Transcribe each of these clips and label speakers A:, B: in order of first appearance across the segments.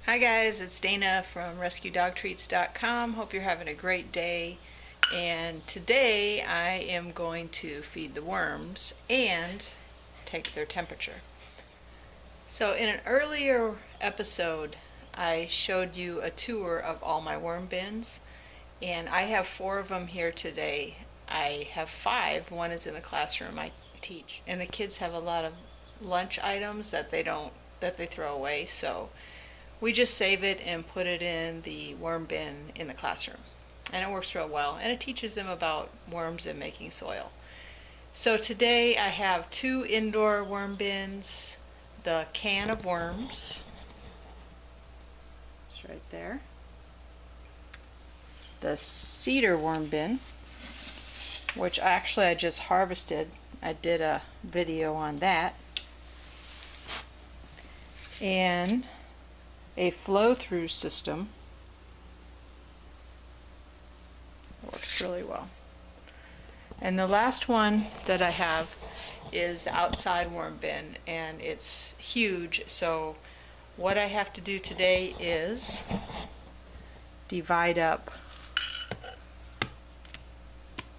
A: Hi guys, it's Dana from RescueDogTreats.com. Hope you're having a great day. And today I am going to feed the worms and take their temperature. So in an earlier episode, I showed you a tour of all my worm bins, and I have 4 of them here today. I have 5. One is in the classroom I teach, and the kids have a lot of lunch items that they throw away. So we just save it and put it in the worm bin in the classroom. And it works real well. And it teaches them about worms and making soil. So today I have 2 indoor worm bins, the can of worms, it's right there, the cedar worm bin, which actually I just harvested. I did a video on that. And a flow-through system. It works really well. And the last one that I have is the outside worm bin, and it's huge. So what I have to do today is divide up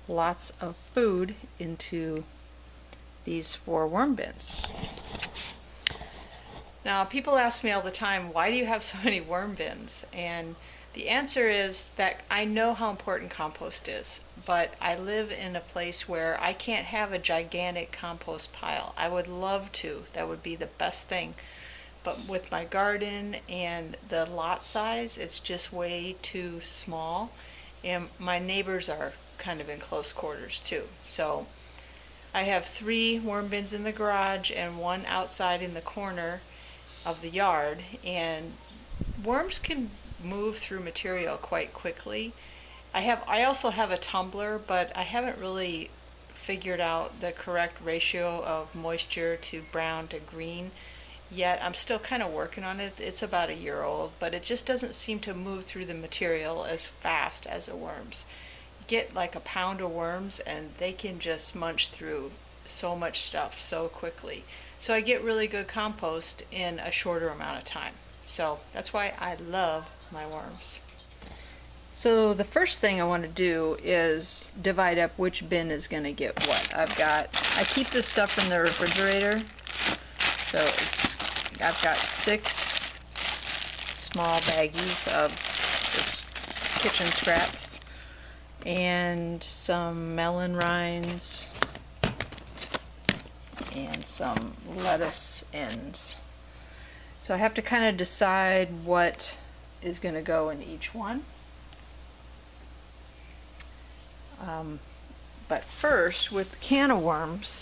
A: lots of food into these 4 worm bins. Now, people ask me all the time, why do you have so many worm bins? And the answer is that I know how important compost is, but I live in a place where I can't have a gigantic compost pile. I would love to. That would be the best thing. But with my garden and the lot size, it's just way too small. And my neighbors are kind of in close quarters too. So I have 3 worm bins in the garage and 1 outside in the corner of the yard, and worms can move through material quite quickly. I also have a tumbler, but I haven't really figured out the correct ratio of moisture to brown to green yet. I'm still kind of working on it. It's about a year old, but it just doesn't seem to move through the material as fast as the worms. You get like a pound of worms and they can just munch through so much stuff so quickly. So I get really good compost in a shorter amount of time. So that's why I love my worms. So the first thing I want to do is divide up which bin is going to get what. I keep this stuff in the refrigerator. So I've got 6 small baggies of just kitchen scraps and some melon rinds and some lettuce ends. So I have to kind of decide what is going to go in each one. But first, with the can of worms,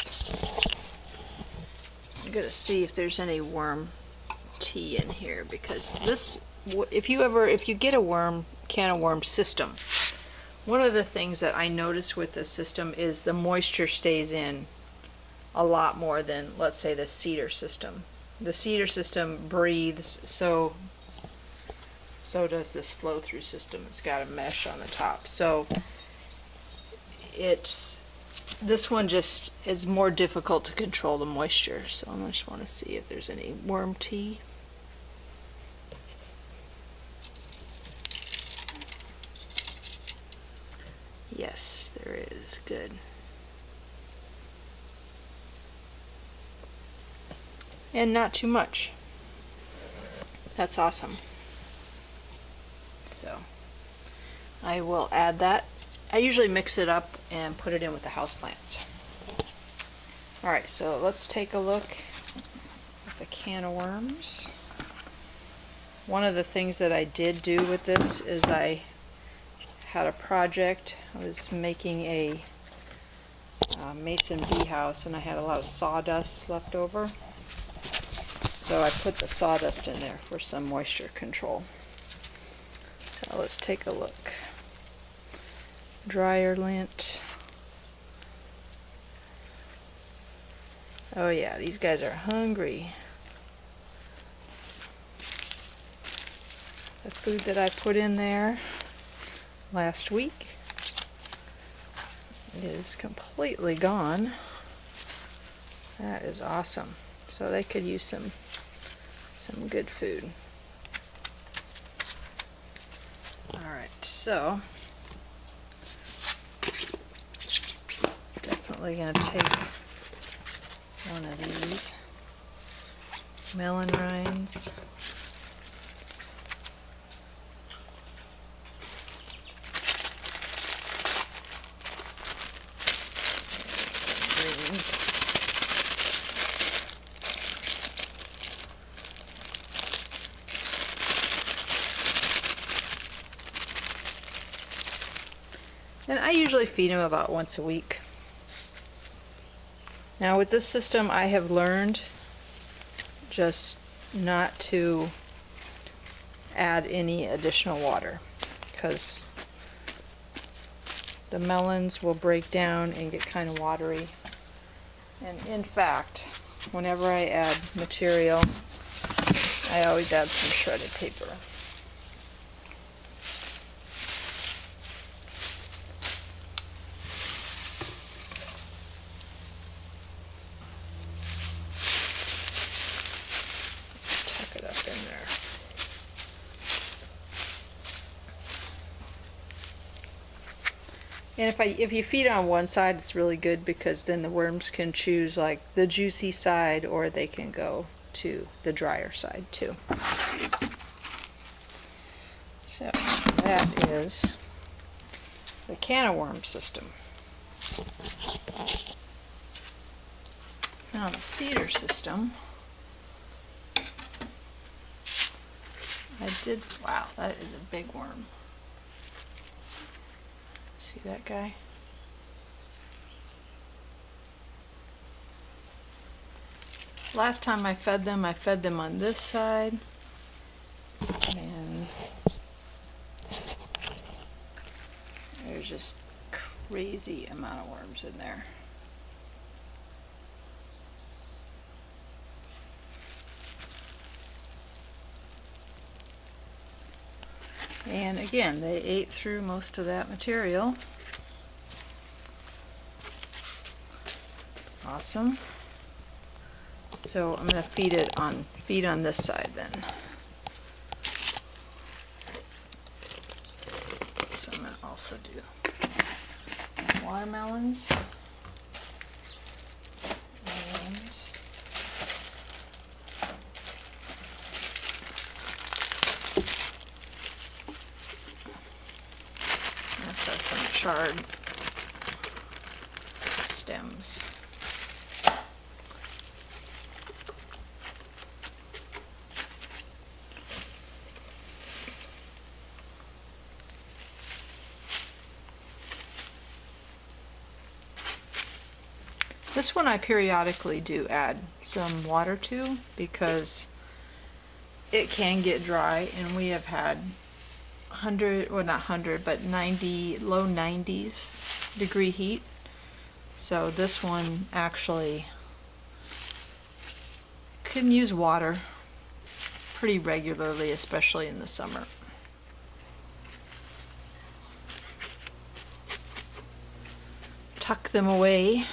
A: I'm going to see if there's any worm tea in here, because this, if you get a can of worm system, one of the things that I notice with this system is the moisture stays in a lot more than, let's say, the cedar system. The cedar system breathes, so does this flow-through system. It's got a mesh on the top. So this one just is more difficult to control the moisture. So I just want to see if there's any worm tea. Yes, there is. Good. And not too much. That's awesome. So I will add that. I usually mix it up and put it in with the houseplants. Alright, so let's take a look at the can of worms. One of the things that I did do with this is I had a project. I was making a mason bee house, and I had a lot of sawdust left over. So I put the sawdust in there for some moisture control. So let's take a look. Dryer lint. Oh yeah, these guys are hungry. The food that I put in there last week is completely gone. That is awesome. So they could use some good food. Alright, so definitely going to take one of these melon rinds. And I usually feed them about once a week. Now with this system I have learned just not to add any additional water because the melons will break down and get kind of watery. And in fact, whenever I add material, I always add some shredded paper. Tuck it up in there. And if you feed on one side, it's really good because then the worms can choose like the juicy side, or they can go to the drier side too. So that is the can of worm system. Now the cedar system, wow, that is a big worm. See that guy? Last time I fed them on this side, and there's just crazy amount of worms in there. And again, they ate through most of that material. It's awesome. So I'm going to feed on this side then. So I'm going to also do watermelons. And this has some charred stems. This one I periodically do add some water to because it can get dry, and we have had 100, well not 100, but 90, low 90s degree heat. So this one actually can use water pretty regularly, especially in the summer. Tuck them away.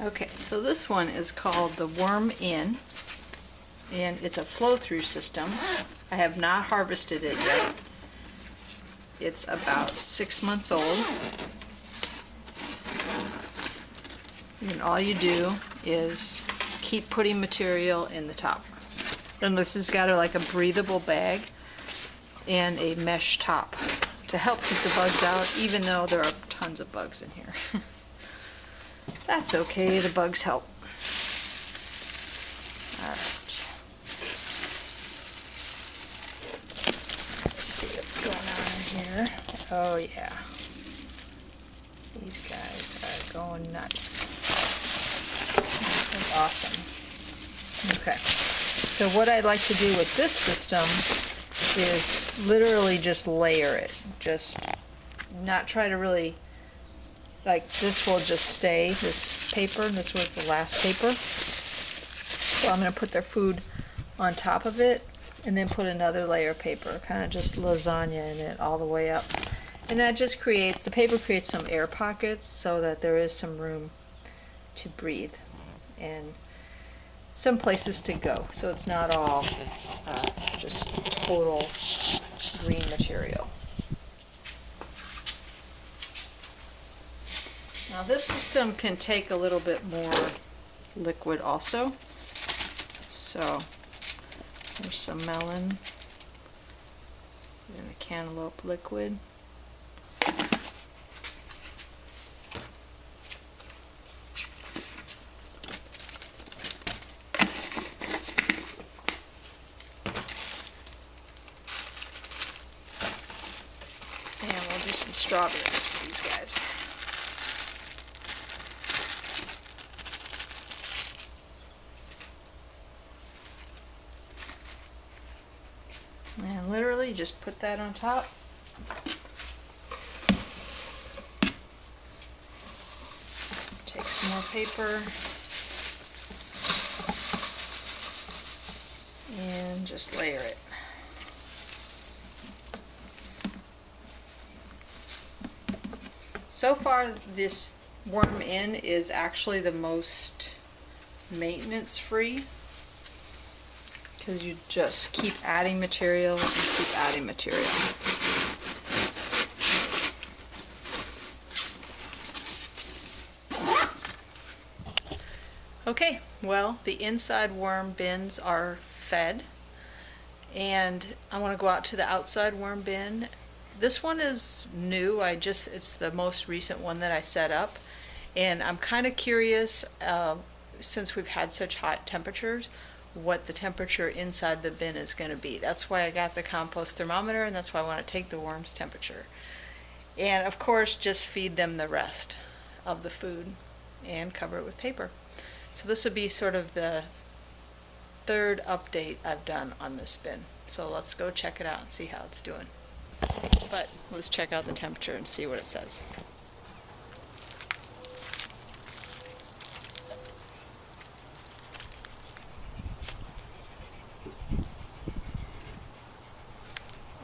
A: Okay, so this one is called the Worm In, and it's a flow-through system. I have not harvested it yet. It's about 6 months old. And all you do is keep putting material in the top. And this has got like a breathable bag and a mesh top to help keep the bugs out, even though there are tons of bugs in here. That's okay, the bugs help. Alright. Let's see what's going on in here. Oh yeah. These guys are going nuts. That's awesome. Okay. So what I'd like to do with this system is literally just layer it. Just not try to really, like this will just stay, this paper, this was the last paper. So I'm going to put their food on top of it and then put another layer of paper, kind of just lasagna in it all the way up. And that just creates, the paper creates some air pockets so that there is some room to breathe. and some places to go. So it's not all just total green material. Now this system can take a little bit more liquid also. So there's some melon and a cantaloupe liquid. And we'll do some strawberries for these guys. And literally just put that on top. Take some more paper and just layer it. So far, this worm in is actually the most maintenance free, because you just keep adding material and keep adding material. Okay, well, the inside worm bins are fed, and I want to go out to the outside worm bin. This one is new. It's the most recent one that I set up, and I'm kind of curious, since we've had such hot temperatures, what the temperature inside the bin is going to be. That's why I got the compost thermometer, and that's why I want to take the worm's temperature. And of course, just feed them the rest of the food and cover it with paper. So this will be sort of the third update I've done on this bin. So let's go check it out and see how it's doing. But let's check out the temperature and see what it says.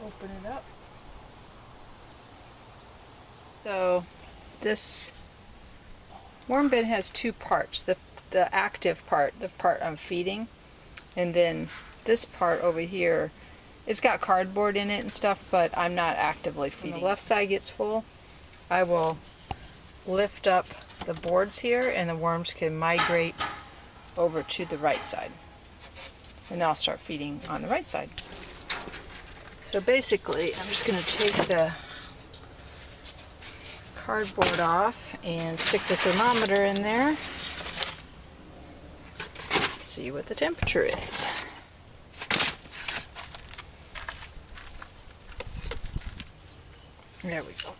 A: Open it up. So this worm bin has two parts. The active part, the part I'm feeding, and then this part over here, it's got cardboard in it and stuff, but I'm not actively feeding. When the left side gets full, I will lift up the boards here and the worms can migrate over to the right side. And then I'll start feeding on the right side. So basically, I'm just going to take the cardboard off and stick the thermometer in there. See what the temperature is. There we go.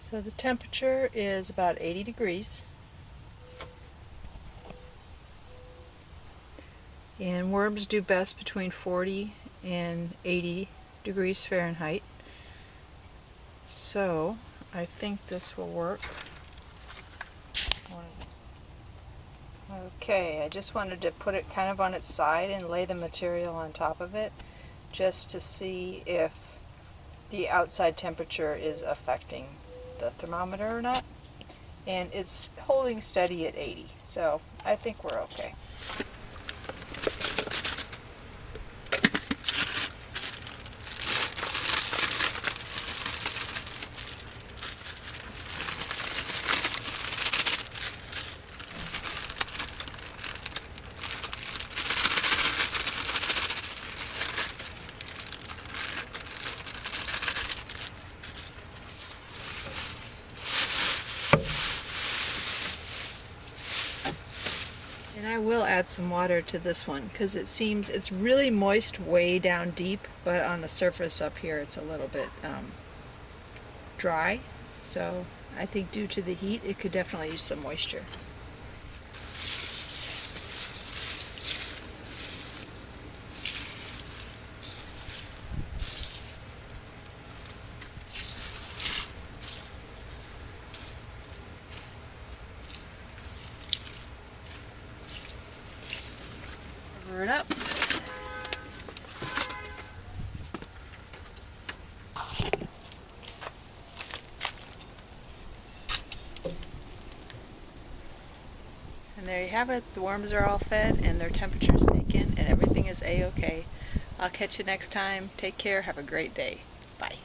A: So the temperature is about 80 degrees. And worms do best between 40 and 80 degrees Fahrenheit. So I think this will work. Okay, I just wanted to put it kind of on its side and lay the material on top of it just to see if the outside temperature is affecting the thermometer or not. And it's holding steady at 80, so I think we're okay. And I will add some water to this one because it seems it's really moist way down deep, but on the surface up here it's a little bit dry. So I think due to the heat it could definitely use some moisture.
B: cover it up.
A: And there you have it. The worms are all fed and their temperature's taken and everything is a-okay. I'll catch you next time. Take care. Have a great day. Bye.